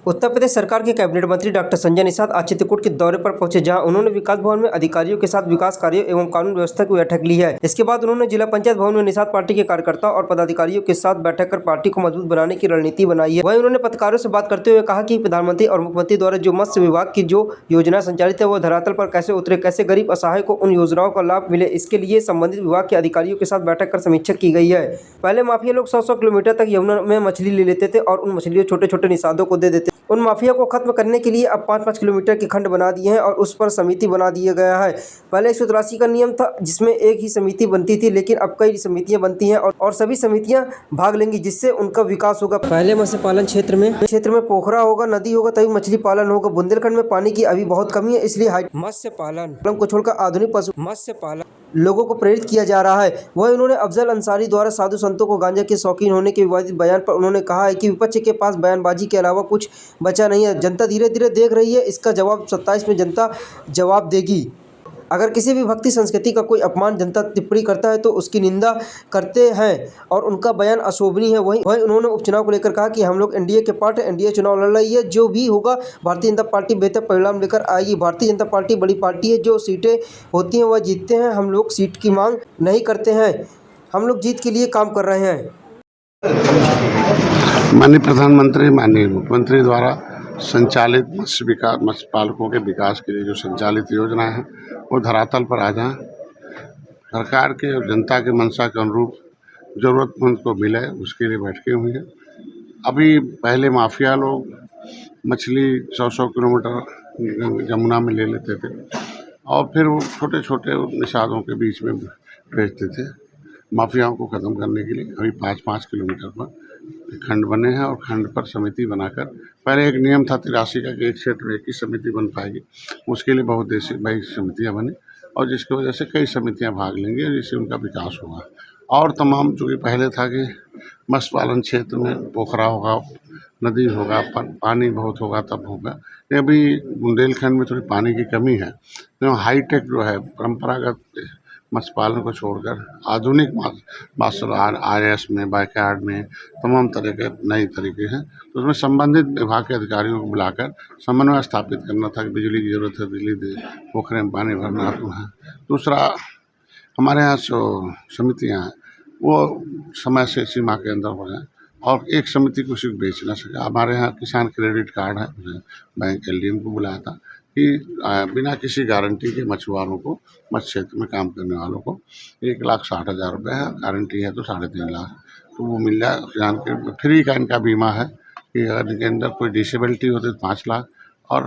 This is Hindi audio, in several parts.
उत्तर प्रदेश सरकार के कैबिनेट मंत्री डॉक्टर संजय निषाद आज चित्रकूट के दौरे पर पहुंचे, जहां उन्होंने विकास भवन में अधिकारियों के साथ विकास कार्यों एवं कानून व्यवस्था की बैठक ली है। इसके बाद उन्होंने जिला पंचायत भवन में निषाद पार्टी के कार्यकर्ताओं और पदाधिकारियों के साथ बैठक कर पार्टी को मजबूत बनाने की रणनीति बनाई है। वहीं उन्होंने पत्रकारों से बात करते हुए कहा कि प्रधानमंत्री और मुख्यमंत्री द्वारा जो मत्स्य विभाग की जो योजना संचालित है वो धरातल पर कैसे उतरे, कैसे गरीब असहाय को उन योजनाओं का लाभ मिले, इसके लिए संबंधित विभाग के अधिकारियों के साथ बैठक कर समीक्षा की गई है। पहले माफिया लोग 100-100 किलोमीटर तक यमुना में मछली ले लेते थे और उन मछलियों छोटे-छोटे निषादों को दे देते। उन माफिया को खत्म करने के लिए अब 5-5 किलोमीटर के खंड बना दिए हैं और उस पर समिति बना दिया गया है। पहले 183 का नियम था जिसमें एक ही समिति बनती थी, लेकिन अब कई समितियां बनती हैं और सभी समितियां भाग लेंगी, जिससे उनका विकास होगा। पहले मत्स्य पालन क्षेत्र में पोखरा होगा, नदी होगा, तभी मछली पालन होगा। बुंदेलखंड में पानी की अभी बहुत कमी है, इसलिए मत्स्य पालन को छोड़कर आधुनिक पशु मत्स्य पालन लोगों को प्रेरित किया जा रहा है। वही उन्होंने अफजल अंसारी द्वारा साधु संतों को गांजा के शौकीन होने के विवादित बयान पर उन्होंने कहा है कि विपक्ष के पास बयानबाजी के अलावा कुछ बचा नहीं है। जनता धीरे धीरे देख रही है, इसका जवाब 27 में जनता जवाब देगी। अगर किसी भी भक्ति संस्कृति का कोई अपमान जनता टिप्पणी करता है तो उसकी निंदा करते हैं और उनका बयान अशोभनीय है। वहीं उन्होंने उपचुनाव को लेकर कहा कि हम लोग एनडीए के पार्ट, एनडीए चुनाव लड़ रही है, जो भी होगा भारतीय जनता पार्टी बेहतर परिणाम लेकर आएगी। भारतीय जनता पार्टी बड़ी पार्टी है, जो सीटें होती हैं वह जीतते हैं। हम लोग सीट की मांग नहीं करते हैं, हम लोग जीत के लिए काम कर रहे हैं। माननीय प्रधानमंत्री, माननीय मुख्यमंत्री द्वारा संचालित मत्स्य पालकों के विकास के लिए जो संचालित योजना है वो धरातल पर आ जाए, सरकार के और जनता के मंशा के अनुरूप ज़रूरतमंद को मिले, उसके लिए बैठकें हुई हैं। अभी पहले माफिया लोग मछली 100-100 किलोमीटर यमुना में ले लेते थे और फिर वो छोटे छोटे निषादों के बीच में बेचते थे। माफियाओं को ख़त्म करने के लिए अभी 5-5 किलोमीटर पर खंड बने हैं और खंड पर समिति बनाकर, पहले एक नियम था 83 का कि एक क्षेत्र में एक ही समिति बन पाएगी, उसके लिए बहुउद्देशीय 22 समितियाँ बनी और जिसकी वजह से कई समितियाँ भाग लेंगी और जिससे उनका विकास होगा। और तमाम जो कि पहले था कि मत्स्य पालन क्षेत्र में पोखरा होगा, नदी होगा, पानी बहुत होगा तब होगा। अभी बुंदेलखंड में थोड़ी पानी की कमी है, तो हाईटेक जो है परंपरागत मत्स्य पालन को छोड़कर आधुनिक मार्शल आर्ट्स में, बैकयार्ड में तमाम तरह के नए तरीके हैं, तो उसमें संबंधित विभाग के अधिकारियों को बुलाकर समन्वय स्थापित करना था कि बिजली की ज़रूरत है, बिजली दे, पोखरे में पानी भरना है। दूसरा, हमारे यहाँ जो समितियाँ हैं वो समय से सीमा के अंदर हो जाए और एक समिति को सिर्फ बेच ना सके। हमारे यहाँ किसान क्रेडिट कार्ड है, बैंक एलडीएम को बुलाया था कि बिना किसी गारंटी के मछुआरों को, मत्स्य क्षेत्र में काम करने वालों को 1,60,000 रुपये है, गारंटी है तो 3.5 लाख तो वो मिल जाए। किसान के फ्री का इनका बीमा है कि अगर इनके अंदर कोई डिसेबिलिटी होती है तो 5 लाख और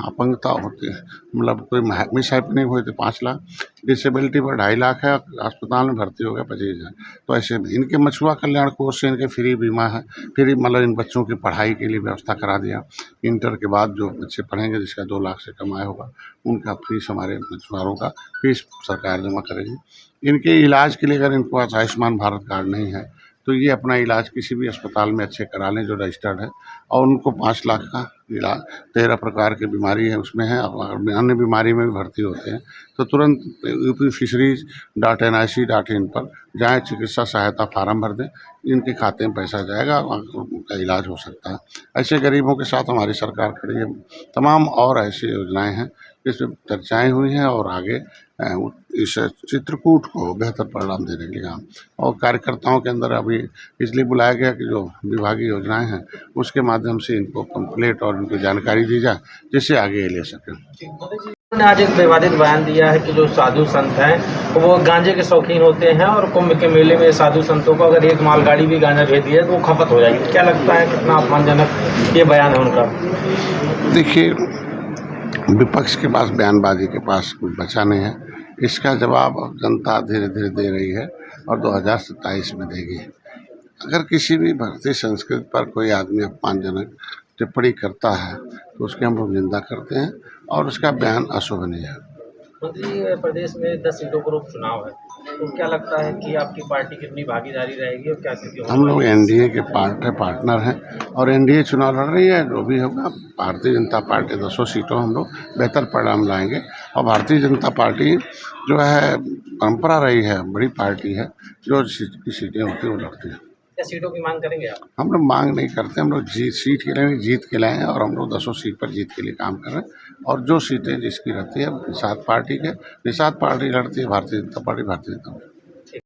अपंगता होती है, मतलब कोई मिस हैपनिंग हुई तो 5 लाख, डिसेबिलिटी पर 2.5 लाख है, अस्पताल में भर्ती हो गया 25,000। तो ऐसे इनके मछुआ कल्याण कोष से इनके फ्री बीमा है, फ्री मतलब इन बच्चों की पढ़ाई के लिए व्यवस्था करा दिया। इंटर के बाद जो बच्चे पढ़ेंगे जिसका 2 लाख से कम आय होगा उनका फीस, हमारे मछुआरों का फीस सरकार जमा करेगी। इनके इलाज के लिए अगर इनको आयुष्मान भारत कार्ड नहीं है तो ये अपना इलाज किसी भी अस्पताल में अच्छे करा लें जो रजिस्टर्ड है और उनको 5 लाख का इलाज, 13 प्रकार की बीमारी है उसमें है, और अन्य बीमारी में भी भर्ती होते हैं तो तुरंत UPFisheries.nic.in पर जाएँ, चिकित्सा सहायता फार्म भर दें, इनके खाते में पैसा जाएगा और उनका इलाज हो सकता है। ऐसे गरीबों के साथ हमारी सरकार खड़ी है। तमाम और ऐसी योजनाएं हैं जिसमें चर्चाएँ हुई हैं और आगे इस चित्रकूट को बेहतर परिणाम देने के लिए काम और कार्यकर्ताओं के अंदर अभी इसलिए बुलाया गया कि जो विभागीय योजनाएं हैं उसके माध्यम से इनको पम्फलेट और उनको जानकारी दी जाए जिससे आगे ये ले सकें। उन्होंने आज एक विवादित बयान दिया है कि जो साधु संत हैं वो गांजे के शौकीन होते हैं और कुंभ के मेले में साधु संतों को अगर एक मालगाड़ी भी गांजा भेज दिया तो वो खपत हो जाएगी। क्या लगता है कितना अपमानजनक ये बयान है उनका? देखिए, विपक्ष के पास बयानबाजी के पास कुछ बचा नहीं है, इसका जवाब अब जनता धीरे धीरे दे रही है और 2027 में देगी। अगर किसी भी भारतीय संस्कृति पर कोई आदमी अपमानजनक टिप्पणी करता है तो उसकी हम लोग निंदा करते हैं और उसका बयान अशोभनीय है। मंत्री, प्रदेश में 10 सीटों पर उपचुनाव है, तो क्या लगता है कि आपकी पार्टी कितनी भागीदारी रहेगी और क्या स्थिति होगी? हम लोग एनडीए के पार्टनर हैं और एनडीए चुनाव लड़ रही है, जो भी होगा भारतीय जनता पार्टी 200 सीटों हम लोग बेहतर परिणाम लाएंगे और भारतीय जनता पार्टी जो है परंपरा रही है, बड़ी पार्टी है, जो सीटें होती है वो लड़ती है। क्या सीटों की मांग करेंगे आप? हम लोग मांग नहीं करते, हम लोग सीट के लिए जीत के लाए हैं और हम लोग 10 सीट पर जीत के लिए काम कर रहे हैं। और जो सीटें जिसकी रहती है निषाद पार्टी लड़ती है, भारतीय जनता पार्टी।